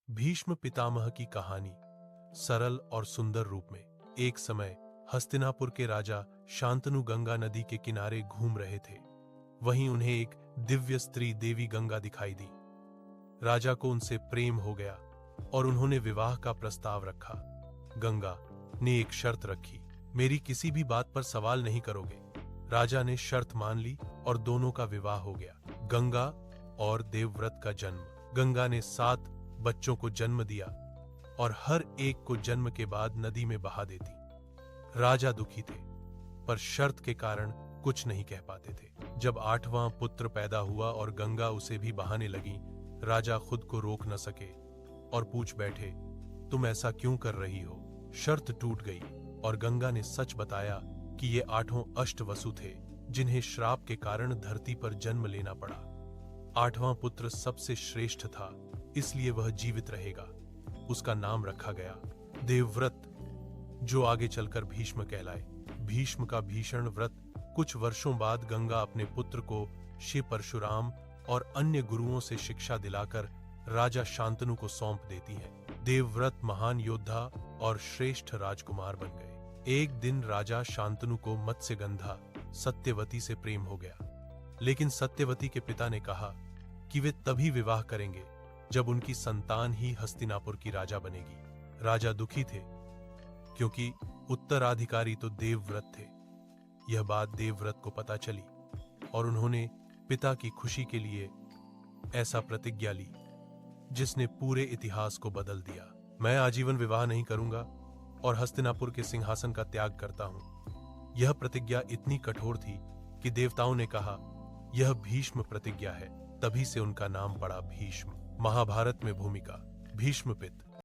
भीष्म पितामह की कहानी सरल और सुंदर रूप में। एक समय हस्तिनापुर के राजा शांतनु गंगा नदी के किनारे घूम रहे थे। वहीं उन्हें एक दिव्य स्त्री देवी गंगा दिखाई दी। राजा को उनसे प्रेम हो गया और उन्होंने विवाह का प्रस्ताव रखा। गंगा ने एक शर्त रखी, मेरी किसी भी बात पर सवाल नहीं करोगे। राजा ने शर्त मान ली और दोनों का विवाह हो गया। गंगा और देवव्रत का जन्म। गंगा ने 7 बच्चों को जन्म दिया और हर एक को जन्म के बाद नदी में बहा देती। राजा दुखी थे, पर शर्त के कारण कुछ नहीं कह पाते थे। जब 8वां पुत्र पैदा हुआ और गंगा उसे भी बहाने लगी, राजा खुद को रोक न सके और पूछ बैठे, तुम ऐसा क्यों कर रही हो? शर्त टूट गई और गंगा ने सच बताया कि ये 8 अष्टवसु थे, जिन्हें श्राप के कारण धरती पर जन्म लेना पड़ा। 8वां पुत्र सबसे श्रेष्ठ था, इसलिए वह जीवित रहेगा। उसका नाम रखा गया देवव्रत, जो आगे चलकर भीष्म कहलाए। भीष्म का भीषण व्रत। कुछ वर्षों बाद गंगा अपने पुत्र को शिव परशुराम और अन्य गुरुओं से शिक्षा दिलाकर राजा शांतनु को सौंप देती है। देवव्रत महान योद्धा और श्रेष्ठ राजकुमार बन गए। एक दिन राजा शांतनु को मत्स्यगंधा सत्यवती से प्रेम हो गया, लेकिन सत्यवती के पिता ने कहा कि वे तभी विवाह करेंगे जब उनकी संतान ही हस्तिनापुर की राजा बनेगी। राजा दुखी थे, क्योंकि उत्तराधिकारी तो देवव्रत थे। यह बात देवव्रत को पता चली और उन्होंने पिता की खुशी के लिए ऐसा प्रतिज्ञा ली जिसने पूरे इतिहास को बदल दिया। मैं आजीवन विवाह नहीं करूंगा और हस्तिनापुर के सिंहासन का त्याग करता हूं। यह प्रतिज्ञा इतनी कठोर थी कि देवताओं ने कहा, यह भीष्म प्रतिज्ञा है। तभी से उनका नाम पड़ा भीष्म। महाभारत में भूमिका। भीष्म पिता